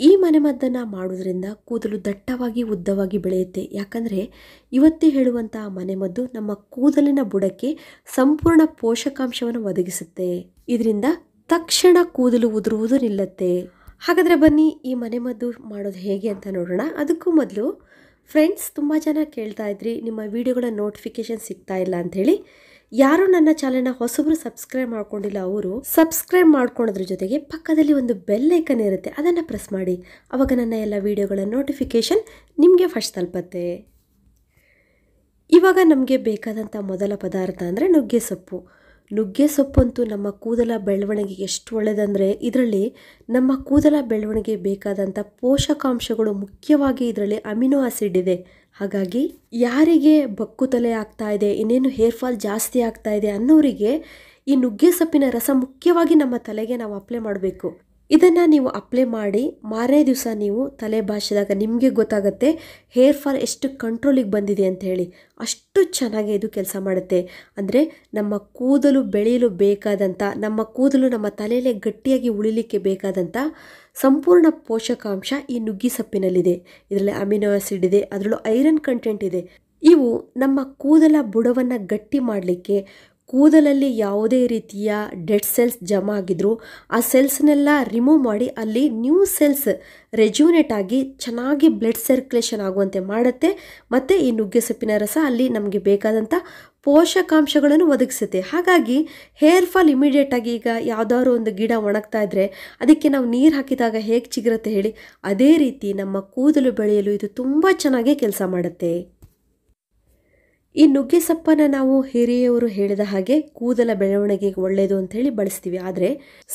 ಈ ಮನೆಮದ್ದನ್ನು ಮಾಡೋದ್ರಿಂದ ಕೂದಲು ದಟ್ಟವಾಗಿ ಉದ್ದವಾಗಿ ಬೆಳೆಯುತ್ತೆ. ಯಾಕಂದರೆ ಇವತ್ತೇ ಹೇಳುವಂಥ ಮನೆಮದ್ದು ನಮ್ಮ ಕೂದಲಿನ ಬುಡಕ್ಕೆ ಸಂಪೂರ್ಣ ಪೋಷಕಾಂಶವನ್ನು ಒದಗಿಸುತ್ತೆ. ಇದರಿಂದ ತಕ್ಷಣ ಕೂದಲು ಉದುರುವುದು ನಿಲ್ಲುತ್ತೆ. ಹಾಗಾದರೆ ಬನ್ನಿ ಈ ಮನೆಮದ್ದು ಮಾಡೋದು ಹೇಗೆ ಅಂತ ನೋಡೋಣ. ಅದಕ್ಕೂ ಮೊದಲು ಫ್ರೆಂಡ್ಸ್, ತುಂಬ ಜನ ಕೇಳ್ತಾ ಇದ್ರಿ ನಿಮ್ಮ ವಿಡಿಯೋಗಳ ನೋಟಿಫಿಕೇಶನ್ ಸಿಗ್ತಾ ಇಲ್ಲ ಅಂಥೇಳಿ. ಯಾರು ನನ್ನ ಚಾನೆಲ್ನ ಹೊಸಬ್ರು ಸಬ್ಸ್ಕ್ರೈಬ್ ಮಾಡ್ಕೊಂಡಿಲ್ಲ ಅವರು ಸಬ್ಸ್ಕ್ರೈಬ್ ಮಾಡ್ಕೊಳ್ಳೋದ್ರ ಜೊತೆಗೆ ಪಕ್ಕದಲ್ಲಿ ಒಂದು ಬೆಲ್ ಐಕನ್ ಇರುತ್ತೆ, ಅದನ್ನು ಪ್ರೆಸ್ ಮಾಡಿ. ಆವಾಗ ನನ್ನ ಎಲ್ಲ ವಿಡಿಯೋಗಳ ನೋಟಿಫಿಕೇಶನ್ ನಿಮಗೆ ಫಸ್ಟ್ ತಲುಪತ್ತೆ. ಇವಾಗ ನಮಗೆ ಬೇಕಾದಂಥ ಮೊದಲ ಪದಾರ್ಥ ಅಂದರೆ ನುಗ್ಗೆ ಸೊಪ್ಪು. ನುಗ್ಗೆ ಸೊಪ್ಪಂತೂ ನಮ್ಮ ಕೂದಲ ಬೆಳವಣಿಗೆಗೆ ಎಷ್ಟು ಒಳ್ಳೆಯದಂದರೆ ಇದರಲ್ಲಿ ನಮ್ಮ ಕೂದಲ ಬೆಳವಣಿಗೆ ಬೇಕಾದಂಥ ಪೋಷಕಾಂಶಗಳು, ಮುಖ್ಯವಾಗಿ ಇದರಲ್ಲಿ ಅಮಿನೋ ಆಸಿಡ್ ಇದೆ. ಹಾಗಾಗಿ ಯಾರಿಗೆ ಬಕ್ಕು ತಲೆ ಆಗ್ತಾ ಇದೆ, ಇನ್ನೇನು ಹೇರ್ ಫಾಲ್ ಜಾಸ್ತಿ ಆಗ್ತಾ ಇದೆ ಅನ್ನೋರಿಗೆ ಈ ನುಗ್ಗೆ ಸೊಪ್ಪಿನ ರಸ ಮುಖ್ಯವಾಗಿ ನಮ್ಮ ತಲೆಗೆ ನಾವು ಅಪ್ಲೈ ಮಾಡಬೇಕು. ಇದನ್ನು ನೀವು ಅಪ್ಲೈ ಮಾಡಿ ಮಾರನೇ ದಿವಸ ನೀವು ತಲೆ ಬಾಚಿದಾಗ ನಿಮಗೆ ಗೊತ್ತಾಗುತ್ತೆ ಹೇರ್ ಫಾಲ್ ಎಷ್ಟು ಕಂಟ್ರೋಲಿಗೆ ಬಂದಿದೆ ಅಂತ ಹೇಳಿ. ಅಷ್ಟು ಚೆನ್ನಾಗಿ ಇದು ಕೆಲಸ ಮಾಡುತ್ತೆ. ಅಂದರೆ ನಮ್ಮ ಕೂದಲು ಬೆಳೆಯಲು ಬೇಕಾದಂಥ, ನಮ್ಮ ಕೂದಲು ನಮ್ಮ ತಲೆಯಲ್ಲೇ ಗಟ್ಟಿಯಾಗಿ ಉಳಿಲಿಕ್ಕೆ ಬೇಕಾದಂಥ ಸಂಪೂರ್ಣ ಪೋಷಕಾಂಶ ಈ ನುಗ್ಗೆ ಸೊಪ್ಪಿನಲ್ಲಿದೆ. ಇದರಲ್ಲಿ ಅಮಿನೋ ಆಸಿಡ್ ಇದೆ, ಅದರಲ್ಲೂ ಐರನ್ ಕಂಟೆಂಟ್ ಇದೆ. ಇವು ನಮ್ಮ ಕೂದಲ ಬುಡವನ್ನು ಗಟ್ಟಿ ಮಾಡಲಿಕ್ಕೆ, ಕೂದಲಲ್ಲಿ ಯಾವುದೇ ರೀತಿಯ ಡೆಡ್ ಸೆಲ್ಸ್ ಜಮಾ ಆಗಿದ್ರು ಆ ಸೆಲ್ಸ್ನೆಲ್ಲ ರಿಮೂವ್ ಮಾಡಿ ಅಲ್ಲಿ ನ್ಯೂ ಸೆಲ್ಸ್ ರೆಜ್ಯೂನೇಟ್ ಆಗಿ ಚೆನ್ನಾಗಿ ಬ್ಲಡ್ ಸರ್ಕ್ಯುಲೇಷನ್ ಆಗುವಂತೆ ಮಾಡುತ್ತೆ. ಮತ್ತು ಈ ನುಗ್ಗೆ ಸೊಪ್ಪಿನ ರಸ ಅಲ್ಲಿ ನಮಗೆ ಬೇಕಾದಂಥ ಪೋಷಕಾಂಶಗಳನ್ನು ಒದಗಿಸುತ್ತೆ. ಹಾಗಾಗಿ ಹೇರ್ ಫಾಲ್ ಇಮಿಡಿಯೇಟಾಗಿ, ಈಗ ಯಾವುದಾದ್ರು ಒಂದು ಗಿಡ ಒಣಗ್ತಾ ಇದ್ದರೆ ಅದಕ್ಕೆ ನಾವು ನೀರು ಹಾಕಿದಾಗ ಹೇಗೆ ಚಿಗುರುತ್ತೆ ಹೇಳಿ, ಅದೇ ರೀತಿ ನಮ್ಮ ಕೂದಲು ಬೆಳೆಯಲು ಇದು ತುಂಬ ಚೆನ್ನಾಗಿ ಕೆಲಸ ಮಾಡುತ್ತೆ. ಈ ನುಗ್ಗೆ ಸೊಪ್ಪನ್ನು ನಾವು ಹಿರಿಯವರು ಹೇಳಿದ ಹಾಗೆ ಕೂದಲ ಬೆಳವಣಿಗೆಗೆ ಒಳ್ಳೆಯದು ಅಂಥೇಳಿ ಬಳಸ್ತೀವಿ. ಆದರೆ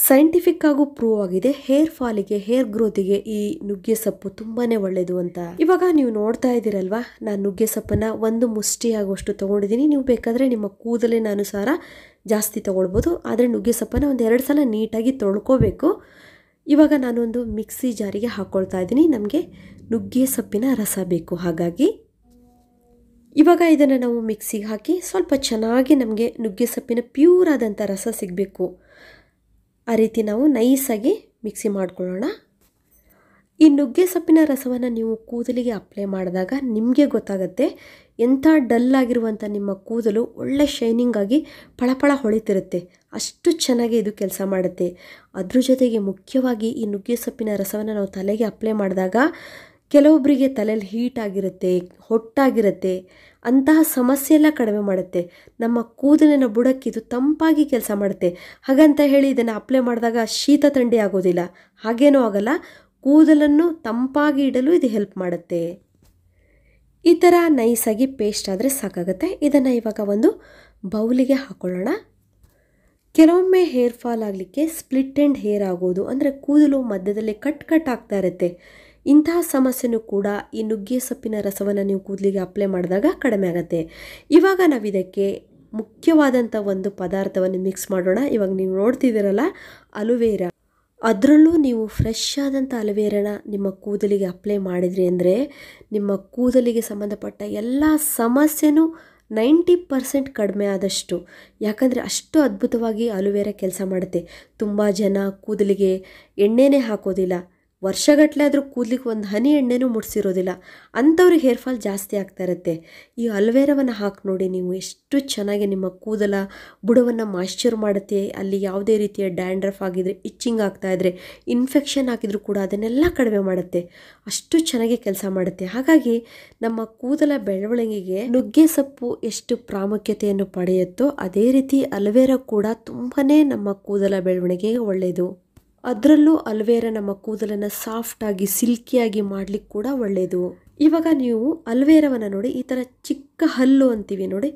ಸೈಂಟಿಫಿಕ್ ಆಗೂ ಪ್ರೂವ್ ಆಗಿದೆ ಹೇರ್ ಫಾಲಿಗೆ, ಹೇರ್ ಗ್ರೋತಿಗೆ ಈ ನುಗ್ಗೆ ಸೊಪ್ಪು ತುಂಬಾ ಒಳ್ಳೆಯದು ಅಂತ. ಇವಾಗ ನೀವು ನೋಡ್ತಾ ಇದ್ದೀರಲ್ವಾ, ನಾನು ನುಗ್ಗೆ ಸೊಪ್ಪನ್ನು ಒಂದು ಮುಷ್ಟಿ ಆಗುವಷ್ಟು ತೊಗೊಂಡಿದ್ದೀನಿ. ನೀವು ಬೇಕಾದರೆ ನಿಮ್ಮ ಕೂದಲಿನ ಅನುಸಾರ ಜಾಸ್ತಿ ತೊಗೊಳ್ಬೋದು. ಆದರೆ ನುಗ್ಗೆ ಸೊಪ್ಪನ್ನು ಒಂದು 2 ಸಲ ನೀಟಾಗಿ ತೊಳ್ಕೋಬೇಕು. ಇವಾಗ ನಾನೊಂದು ಮಿಕ್ಸಿ ಜಾರಿಗೆ ಹಾಕ್ಕೊಳ್ತಾ ಇದ್ದೀನಿ. ನಮಗೆ ನುಗ್ಗೆ ಸೊಪ್ಪಿನ ರಸ ಬೇಕು. ಹಾಗಾಗಿ ಇವಾಗ ಇದನ್ನು ನಾವು ಮಿಕ್ಸಿಗೆ ಹಾಕಿ ಸ್ವಲ್ಪ ಚೆನ್ನಾಗಿ ನಮಗೆ ನುಗ್ಗೆ ಸೊಪ್ಪಿನ ಪ್ಯೂರ್ ಆದಂಥ ರಸ ಸಿಗಬೇಕು. ಆ ರೀತಿ ನಾವು ನೈಸಾಗಿ ಮಿಕ್ಸಿ ಮಾಡ್ಕೊಳ್ಳೋಣ. ಈ ನುಗ್ಗೆ ಸೊಪ್ಪಿನ ರಸವನ್ನು ನೀವು ಕೂದಲಿಗೆ ಅಪ್ಲೈ ಮಾಡಿದಾಗ ನಿಮಗೆ ಗೊತ್ತಾಗುತ್ತೆ ಎಂಥ ಡಲ್ ಆಗಿರುವಂಥ ನಿಮ್ಮ ಕೂದಲು ಒಳ್ಳೆ ಶೈನಿಂಗ್ ಆಗಿ ಪಳಪಳ ಹೊಳಿತಿರುತ್ತೆ. ಅಷ್ಟು ಚೆನ್ನಾಗಿ ಇದು ಕೆಲಸ ಮಾಡುತ್ತೆ. ಅದ್ರ ಜೊತೆಗೆ ಮುಖ್ಯವಾಗಿ ಈ ನುಗ್ಗೆ ಸೊಪ್ಪಿನ ರಸವನ್ನು ನಾವು ತಲೆಗೆ ಅಪ್ಲೈ ಮಾಡಿದಾಗ ಕೆಲವೊಬ್ಬರಿಗೆ ತಲೆಯಲ್ಲಿ ಹೀಟ್ ಆಗಿರುತ್ತೆ, ಹೊಟ್ಟಾಗಿರುತ್ತೆ, ಅಂತಹ ಸಮಸ್ಯೆ ಎಲ್ಲ ಕಡಿಮೆ ಮಾಡುತ್ತೆ. ನಮ್ಮ ಕೂದಲಿನ ಬುಡಕ್ಕೆ ಇದು ತಂಪಾಗಿ ಕೆಲಸ ಮಾಡುತ್ತೆ. ಹಾಗಂತ ಹೇಳಿ ಇದನ್ನು ಅಪ್ಲೈ ಮಾಡಿದಾಗ ಶೀತ ಥಂಡಿ ಆಗೋದಿಲ್ಲ, ಹಾಗೇನೂ ಆಗಲ್ಲ. ಕೂದಲನ್ನು ತಂಪಾಗಿ ಇಡಲು ಇದು ಹೆಲ್ಪ್ ಮಾಡುತ್ತೆ. ಈ ಥರ ನೈಸಾಗಿ ಪೇಸ್ಟ್ ಆದರೆ ಸಾಕಾಗುತ್ತೆ. ಇದನ್ನು ಇವಾಗ ಒಂದು ಬೌಲಿಗೆ ಹಾಕೊಳ್ಳೋಣ. ಕೆಲವೊಮ್ಮೆ ಹೇರ್ ಫಾಲ್ ಆಗಲಿಕ್ಕೆ ಸ್ಪ್ಲಿಟ್ ಎಂಡ್ ಹೇರ್ ಆಗೋದು, ಅಂದರೆ ಕೂದಲು ಮಧ್ಯದಲ್ಲಿ ಕಟ್ ಆಗ್ತಾ ಇರುತ್ತೆ. ಇಂತಹ ಸಮಸ್ಯೆನೂ ಕೂಡ ಈ ನುಗ್ಗೆ ಸೊಪ್ಪಿನ ರಸವನ್ನು ನೀವು ಕೂದಲಿಗೆ ಅಪ್ಲೈ ಮಾಡಿದಾಗ ಕಡಿಮೆ ಆಗುತ್ತೆ. ಇವಾಗ ನಾವು ಇದಕ್ಕೆ ಮುಖ್ಯವಾದಂಥ ಒಂದು ಪದಾರ್ಥವನ್ನು ಮಿಕ್ಸ್ ಮಾಡೋಣ. ಇವಾಗ ನೀವು ನೋಡ್ತಿದ್ದೀರಲ್ಲ, ಅಲೋವೆರಾ. ಅದರಲ್ಲೂ ನೀವು ಫ್ರೆಶ್ ಆದಂಥ ಅಲೋವೆರಾನ ನಿಮ್ಮ ಕೂದಲಿಗೆ ಅಪ್ಲೈ ಮಾಡಿದ್ರಿ ಅಂದರೆ ನಿಮ್ಮ ಕೂದಲಿಗೆ ಸಂಬಂಧಪಟ್ಟ ಎಲ್ಲ ಸಮಸ್ಯೆನೂ 90% ಕಡಿಮೆ ಆದಷ್ಟು. ಯಾಕಂದರೆ ಅಷ್ಟು ಅದ್ಭುತವಾಗಿ ಅಲೋವೆರಾ ಕೆಲಸ ಮಾಡುತ್ತೆ. ತುಂಬ ಜನ ಕೂದಲಿಗೆ ಎಣ್ಣೆನೇ ಹಾಕೋದಿಲ್ಲ, ವರ್ಷಗಟ್ಟಲೆ ಆದರೂ ಕೂದಲಿಗೆ ಒಂದು ಹನಿ ಎಣ್ಣೆನೂ ಮುಡಿಸಿರೋದಿಲ್ಲ. ಅಂಥವ್ರಿಗೆ ಹೇರ್ ಫಾಲ್ ಜಾಸ್ತಿ ಆಗ್ತಾ ಇರುತ್ತೆ. ಈ ಅಲೋವೆರಾವನ್ನು ಹಾಕಿ ನೋಡಿ ನೀವು, ಎಷ್ಟು ಚೆನ್ನಾಗಿ ನಿಮ್ಮ ಕೂದಲ ಬುಡವನ್ನು ಮಾಯ್ಶ್ಚರ್ ಮಾಡುತ್ತೆ. ಅಲ್ಲಿ ಯಾವುದೇ ರೀತಿಯ ಡ್ಯಾಂಡ್ರಫ್ ಆಗಿದ್ರೆ, ಇಚ್ಚಿಂಗ್ ಆಗ್ತಾಯಿದ್ರೆ, ಇನ್ಫೆಕ್ಷನ್ ಆಗಿದ್ರೂ ಕೂಡ ಅದನ್ನೆಲ್ಲ ಕಡಿಮೆ ಮಾಡುತ್ತೆ. ಅಷ್ಟು ಚೆನ್ನಾಗಿ ಕೆಲಸ ಮಾಡುತ್ತೆ. ಹಾಗಾಗಿ ನಮ್ಮ ಕೂದಲ ಬೆಳವಣಿಗೆಗೆ ನುಗ್ಗೆ ಸೊಪ್ಪು ಎಷ್ಟು ಪ್ರಾಮುಖ್ಯತೆಯನ್ನು ಪಡೆಯುತ್ತೋ ಅದೇ ರೀತಿ ಅಲೋವೆರಾ ಕೂಡ ತುಂಬಾ ನಮ್ಮ ಕೂದಲ ಬೆಳವಣಿಗೆಗೆ ಒಳ್ಳೆಯದು. ಅದರಲ್ಲೂ ಅಲೋವೆರಾ ನಮ್ಮ ಕೂದಲನ್ನು ಸಾಫ್ಟಾಗಿ ಸಿಲ್ಕಿಯಾಗಿ ಮಾಡಲಿಕ್ಕೆ ಕೂಡ ಒಳ್ಳೆಯದು. ಇವಾಗ ನೀವು ಅಲೋವೆರಾವನ್ನು ನೋಡಿ, ಈ ಥರ ಚಿಕ್ಕ ಹಲ್ಲು ಅಂತೀವಿ ನೋಡಿ,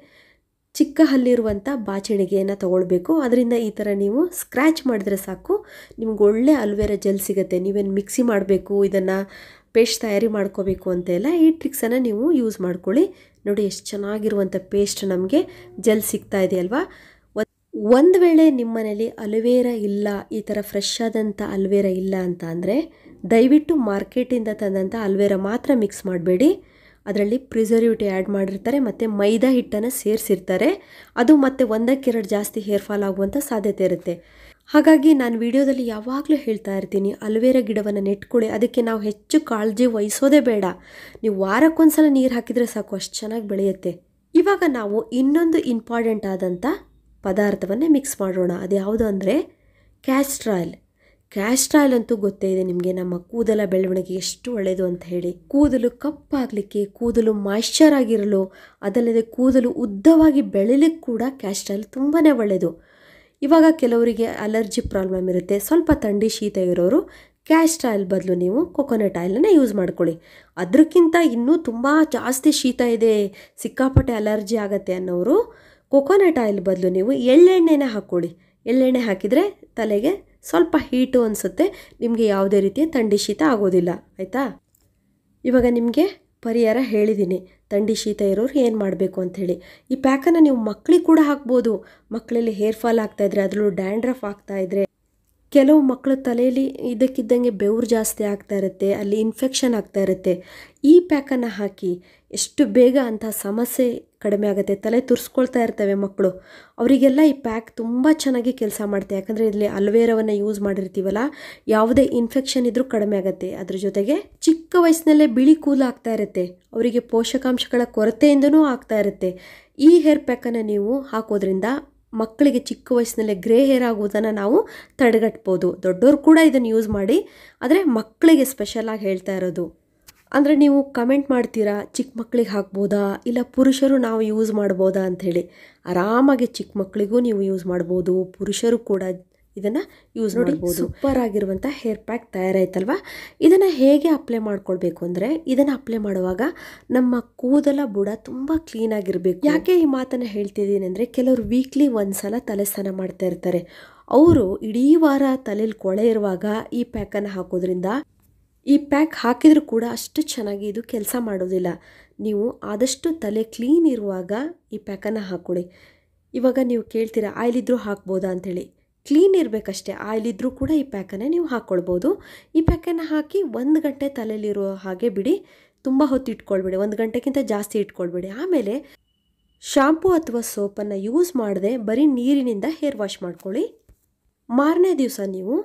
ಚಿಕ್ಕ ಹಲ್ಲಿರುವಂಥ ಬಾಚಣಿಗೆಯನ್ನು ತೊಗೊಳ್ಬೇಕು. ಅದರಿಂದ ಈ ಥರ ನೀವು ಸ್ಕ್ರ್ಯಾಚ್ ಮಾಡಿದ್ರೆ ಸಾಕು, ನಿಮ್ಗೆ ಒಳ್ಳೆ ಅಲೋವೆರಾ ಜೆಲ್ ಸಿಗುತ್ತೆ. ನೀವೇನು ಮಿಕ್ಸಿ ಮಾಡಬೇಕು, ಇದನ್ನು ಪೇಸ್ಟ್ ತಯಾರಿ ಮಾಡ್ಕೋಬೇಕು ಅಂತೆಲ್ಲ ಈ ಟ್ರಿಕ್ಸನ್ನು ನೀವು ಯೂಸ್ ಮಾಡ್ಕೊಳ್ಳಿ. ನೋಡಿ ಎಷ್ಟು ಚೆನ್ನಾಗಿರುವಂಥ ಪೇಸ್ಟ್ ನಮಗೆ ಜೆಲ್ ಸಿಗ್ತಾ ಇದೆ ಅಲ್ವಾ. ಒಂದು ವೇಳೆ ನಿಮ್ಮ ಮನೇಲಿ ಅಲೋವೆರಾ ಇಲ್ಲ, ಈ ಥರ ಫ್ರೆಶ್ ಆದಂಥ ಅಲೋವೆರಾ ಇಲ್ಲ ಅಂತ ಅಂದರೆ ದಯವಿಟ್ಟು ಮಾರ್ಕೆಟಿಂದ ತಂದಂಥ ಅಲೋವೆರಾ ಮಾತ್ರ ಮಿಕ್ಸ್ ಮಾಡಬೇಡಿ. ಅದರಲ್ಲಿ ಪ್ರಿಸರ್ವೇಟಿವ್ ಆ್ಯಡ್ ಮಾಡಿರ್ತಾರೆ ಮತ್ತು ಮೈದಾ ಹಿಟ್ಟನ್ನು ಸೇರಿಸಿರ್ತಾರೆ. ಅದು ಮತ್ತು 1ಕ್ಕೆ 2 ಜಾಸ್ತಿ ಹೇರ್ ಫಾಲ್ ಆಗುವಂಥ ಸಾಧ್ಯತೆ ಇರುತ್ತೆ. ಹಾಗಾಗಿ ನಾನು ವಿಡಿಯೋದಲ್ಲಿ ಯಾವಾಗಲೂ ಹೇಳ್ತಾ ಇರ್ತೀನಿ, ಅಲೋವೆರಾ ಗಿಡವನ್ನು ನೆಟ್ಕೊಳ್ಳಿ. ಅದಕ್ಕೆ ನಾವು ಹೆಚ್ಚು ಕಾಳಜಿ ವಹಿಸೋದೇ ಬೇಡ. ನೀವು ವಾರಕ್ಕೊಂದ್ಸಲ ನೀರು ಹಾಕಿದರೆ ಸಾಕು, ಅಷ್ಟು ಚೆನ್ನಾಗಿ ಬೆಳೆಯುತ್ತೆ. ಇವಾಗ ನಾವು ಇನ್ನೊಂದು ಇಂಪಾರ್ಟೆಂಟ್ ಆದಂಥ ಪದಾರ್ಥವನ್ನೇ ಮಿಕ್ಸ್ ಮಾಡೋಣ. ಅದು ಯಾವುದು ಅಂದರೆ ಕ್ಯಾಸ್ಟರ್ ಆಯಿಲ್. ಕ್ಯಾಸ್ಟರ್ ಆಯಿಲ್ ಅಂತೂ ಗೊತ್ತೇ ಇದೆ ನಿಮಗೆ, ನಮ್ಮ ಕೂದಲ ಬೆಳವಣಿಗೆ ಎಷ್ಟು ಒಳ್ಳೆಯದು ಅಂತ ಹೇಳಿ. ಕೂದಲು ಕಪ್ಪಾಗಲಿಕ್ಕೆ, ಕೂದಲು ಮಾಯ್ಶ್ಚರ್ ಆಗಿರಲು, ಅದಲ್ಲದೆ ಕೂದಲು ಉದ್ದವಾಗಿ ಬೆಳಿಲಿಕ್ಕೆ ಕೂಡ ಕ್ಯಾಸ್ಟರ್ ಆಯಿಲ್ ತುಂಬಾ ಒಳ್ಳೆಯದು. ಇವಾಗ ಕೆಲವರಿಗೆ ಅಲರ್ಜಿ ಪ್ರಾಬ್ಲಮ್ ಇರುತ್ತೆ, ಸ್ವಲ್ಪ ಥಂಡಿ ಶೀತ ಇರೋರು ಕ್ಯಾಸ್ಟರ್ ಆಯಿಲ್ ಬದಲು ನೀವು ಕೊಕೊನಟ್ ಆಯಿಲನ್ನು ಯೂಸ್ ಮಾಡ್ಕೊಳ್ಳಿ. ಅದಕ್ಕಿಂತ ಇನ್ನೂ ತುಂಬ ಜಾಸ್ತಿ ಶೀತ ಇದೆ, ಸಿಕ್ಕಾಪಟ್ಟೆ ಅಲರ್ಜಿ ಆಗುತ್ತೆ ಅನ್ನೋರು ಕೊಕೊನಟ್ ಆಯಿಲ್ ಬದಲು ನೀವು ಎಳ್ಳೆಣ್ಣೆನ ಹಾಕ್ಕೊಳ್ಳಿ. ಎಳ್ಳೆಣ್ಣೆ ಹಾಕಿದರೆ ತಲೆಗೆ ಸ್ವಲ್ಪ ಹೀಟು ಅನಿಸುತ್ತೆ, ನಿಮಗೆ ಯಾವುದೇ ರೀತಿಯ ಥಂಡಿ ಶೀತ ಆಗೋದಿಲ್ಲ. ಆಯಿತಾ? ಇವಾಗ ನಿಮಗೆ ಪರಿಹಾರ ಹೇಳಿದ್ದೀನಿ, ಥಂಡಿ ಶೀತ ಇರೋರು ಏನು ಮಾಡಬೇಕು ಅಂಥೇಳಿ. ಈ ಪ್ಯಾಕನ್ನು ನೀವು ಮಕ್ಕಳಿಗೆ ಕೂಡ ಹಾಕ್ಬೋದು. ಮಕ್ಕಳಲ್ಲಿ ಹೇರ್ ಫಾಲ್ ಆಗ್ತಾಯಿದ್ರೆ, ಅದರಲ್ಲೂ ಡ್ಯಾಂಡ್ರಫ್ ಆಗ್ತಾಯಿದ್ರೆ, ಕೆಲವು ಮಕ್ಕಳ ತಲೆಯಲ್ಲಿ ಇದಕ್ಕಿದ್ದಂಗೆ ಬೆವರು ಜಾಸ್ತಿ ಆಗ್ತಾ ಇರುತ್ತೆ, ಅಲ್ಲಿ ಇನ್ಫೆಕ್ಷನ್ ಆಗ್ತಾ ಇರುತ್ತೆ. ಈ ಪ್ಯಾಕನ್ನು ಹಾಕಿ ಎಷ್ಟು ಬೇಗ ಅಂಥ ಸಮಸ್ಯೆ ಕಡಿಮೆ ಆಗುತ್ತೆ. ತಲೆ ತುರಿಸ್ಕೊಳ್ತಾ ಇರ್ತವೆ ಮಕ್ಕಳು, ಅವರಿಗೆಲ್ಲ ಈ ಪ್ಯಾಕ್ ತುಂಬ ಚೆನ್ನಾಗಿ ಕೆಲಸ ಮಾಡುತ್ತೆ. ಯಾಕಂದರೆ ಇಲ್ಲಿ ಅಲೋವೆರಾವನ್ನು ಯೂಸ್ ಮಾಡಿರ್ತೀವಲ್ಲ, ಯಾವುದೇ ಇನ್ಫೆಕ್ಷನ್ ಇದ್ದರೂ ಕಡಿಮೆ ಆಗುತ್ತೆ. ಅದ್ರ ಜೊತೆಗೆ ಚಿಕ್ಕ ವಯಸ್ಸಿನಲ್ಲೇ ಬಿಳಿ ಕೂದಲು ಆಗ್ತಾ ಇರುತ್ತೆ, ಅವರಿಗೆ ಪೋಷಕಾಂಶಗಳ ಕೊರತೆಯಿಂದನೂ ಆಗ್ತಾ ಇರುತ್ತೆ. ಈ ಹೇರ್ ಪ್ಯಾಕನ್ನು ನೀವು ಹಾಕೋದ್ರಿಂದ ಮಕ್ಕಳಿಗೆ ಚಿಕ್ಕ ವಯಸ್ಸಿನಲ್ಲೇ ಗ್ರೇ ಹೇರ್ ಆಗೋದನ್ನು ನಾವು ತಡೆಗಟ್ಬೋದು. ದೊಡ್ಡವರು ಕೂಡ ಇದನ್ನು ಯೂಸ್ ಮಾಡಿ, ಆದರೆ ಮಕ್ಕಳಿಗೆ ಸ್ಪೆಷಲಾಗಿ ಹೇಳ್ತಾ ಇರೋದು. ಅಂದರೆ ನೀವು ಕಮೆಂಟ್ ಮಾಡ್ತೀರಾ, ಚಿಕ್ಕ ಮಕ್ಕಳಿಗೆ ಹಾಕ್ಬೋದಾ ಇಲ್ಲ ಪುರುಷರು ನಾವು ಯೂಸ್ ಮಾಡ್ಬೋದಾ ಅಂಥೇಳಿ. ಆರಾಮಾಗಿ ಚಿಕ್ಕ ಮಕ್ಕಳಿಗೂ ನೀವು ಯೂಸ್ ಮಾಡ್ಬೋದು, ಪುರುಷರು ಕೂಡ ಇದನ್ನು ಯೂಸ್ ಮಾಡ್ಬೋದು. ಸೂಪರ್ ಆಗಿರುವಂಥ ಹೇರ್ ಪ್ಯಾಕ್ ತಯಾರಾಯ್ತಲ್ವ. ಇದನ್ನು ಹೇಗೆ ಅಪ್ಲೈ ಮಾಡ್ಕೊಳ್ಬೇಕು ಅಂದರೆ, ಇದನ್ನು ಅಪ್ಲೈ ಮಾಡುವಾಗ ನಮ್ಮ ಕೂದಲ ಬುಡ ತುಂಬ ಕ್ಲೀನಾಗಿರಬೇಕು. ಯಾಕೆ ಈ ಮಾತನ್ನು ಹೇಳ್ತಿದ್ದೀನಿ ಅಂದರೆ, ಕೆಲವರು ವೀಕ್ಲಿ ಒಂದ್ಸಲ ತಲೆ ಸ್ನಾನ ಮಾಡ್ತಾ ಇರ್ತಾರೆ. ಅವರು ಇಡೀ ವಾರ ತಲೆಯಲ್ಲಿ ಕೊಳೆ ಇರುವಾಗ ಈ ಪ್ಯಾಕನ್ನು ಹಾಕೋದ್ರಿಂದ, ಈ ಪ್ಯಾಕ್ ಹಾಕಿದರೂ ಕೂಡ ಅಷ್ಟು ಚೆನ್ನಾಗಿ ಇದು ಕೆಲಸ ಮಾಡೋದಿಲ್ಲ. ನೀವು ಆದಷ್ಟು ತಲೆ ಕ್ಲೀನ್ ಇರುವಾಗ ಈ ಪ್ಯಾಕನ್ನು ಹಾಕ್ಕೊಳ್ಳಿ. ಇವಾಗ ನೀವು ಕೇಳ್ತೀರಾ ಆಯಿಲ್ ಇದ್ದರೂ ಹಾಕ್ಬೋದಾ ಅಂಥೇಳಿ. ಕ್ಲೀನ್ ಇರಬೇಕಷ್ಟೇ, ಆಯಿಲ್ ಇದ್ದರೂ ಕೂಡ ಈ ಪ್ಯಾಕನ್ನು ನೀವು ಹಾಕ್ಕೊಳ್ಬೋದು. ಈ ಪ್ಯಾಕನ್ನು ಹಾಕಿ 1 ಗಂಟೆ ತಲೆಯಲ್ಲಿರೋ ಹಾಗೆ ಬಿಡಿ, ತುಂಬ ಹೊತ್ತು ಇಟ್ಕೊಳ್ಬೇಡಿ, 1 ಗಂಟೆಗಿಂತ ಜಾಸ್ತಿ ಇಟ್ಕೊಳ್ಬೇಡಿ. ಆಮೇಲೆ ಶಾಂಪೂ ಅಥವಾ ಸೋಪನ್ನು ಯೂಸ್ ಮಾಡದೆ ಬರೀ ನೀರಿನಿಂದ ಹೇರ್ ವಾಶ್ ಮಾಡ್ಕೊಳ್ಳಿ. ಮಾರನೇ ದಿವಸ ನೀವು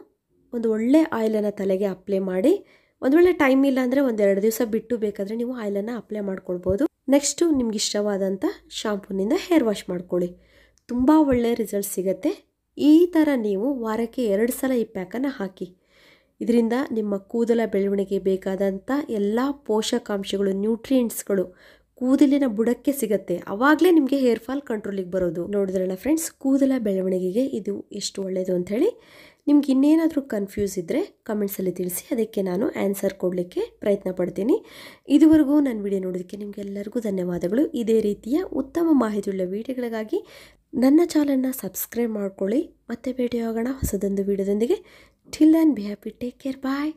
ಒಂದು ಒಳ್ಳೆ ಆಯಿಲನ್ನು ತಲೆಗೆ ಅಪ್ಲೈ ಮಾಡಿ, ಒಂದು ವೇಳೆ ಟೈಮ್ ಇಲ್ಲ ಅಂದರೆ 1-2 ದಿವಸ ಬಿಟ್ಟು ಬೇಕಾದರೆ ನೀವು ಆಯಿಲನ್ನು ಅಪ್ಲೈ ಮಾಡ್ಕೊಳ್ಬೋದು. ನೆಕ್ಸ್ಟು ನಿಮ್ಗೆ ಇಷ್ಟವಾದಂಥ ಶಾಂಪೂನಿಂದ ಹೇರ್ ವಾಶ್ ಮಾಡ್ಕೊಳ್ಳಿ. ತುಂಬ ಒಳ್ಳೆಯ ರಿಸಲ್ಟ್ ಸಿಗುತ್ತೆ. ಈ ಥರ ನೀವು ವಾರಕ್ಕೆ 2 ಸಲ ಈ ಪ್ಯಾಕನ್ನು ಹಾಕಿ. ಇದರಿಂದ ನಿಮ್ಮ ಕೂದಲ ಬೆಳವಣಿಗೆ ಬೇಕಾದಂಥ ಎಲ್ಲ ಪೋಷಕಾಂಶಗಳು, ನ್ಯೂಟ್ರಿಯೆಂಟ್ಸ್ಗಳು ಕೂದಲಿನ ಬುಡಕ್ಕೆ ಸಿಗುತ್ತೆ. ಆವಾಗಲೇ ನಿಮಗೆ ಹೇರ್ ಫಾಲ್ ಕಂಟ್ರೋಲಿಗೆ ಬರೋದು. ನೋಡಿದ್ರಲ್ಲ ಫ್ರೆಂಡ್ಸ್, ಕೂದಲ ಬೆಳವಣಿಗೆಗೆ ಇದು ಎಷ್ಟು ಒಳ್ಳೆಯದು ಅಂಥೇಳಿ. ನಿಮ್ಗೆ ಇನ್ನೇನಾದರೂ ಕನ್ಫ್ಯೂಸ್ ಇದ್ದರೆ ಕಮೆಂಟ್ಸಲ್ಲಿ ತಿಳಿಸಿ, ಅದಕ್ಕೆ ನಾನು ಆನ್ಸರ್ ಕೊಡಲಿಕ್ಕೆ ಪ್ರಯತ್ನ ಪಡ್ತೀನಿ. ಇದುವರೆಗೂ ನನ್ನ ವಿಡಿಯೋ ನೋಡೋದಕ್ಕೆ ನಿಮಗೆಲ್ಲರಿಗೂ ಧನ್ಯವಾದಗಳು. ಇದೇ ರೀತಿಯ ಉತ್ತಮ ಮಾಹಿತಿಯುಳ್ಳ ವಿಡಿಯೋಗಳಿಗಾಗಿ ನನ್ನ ಚಾನಲ್ನ ಸಬ್ಸ್ಕ್ರೈಬ್ ಮಾಡ್ಕೊಳ್ಳಿ. ಮತ್ತೆ ಭೇಟಿ ಆಗೋಣ ಹೊಸದೊಂದು ವಿಡಿಯೋದೊಂದಿಗೆ. Till then be happy, take care, bye.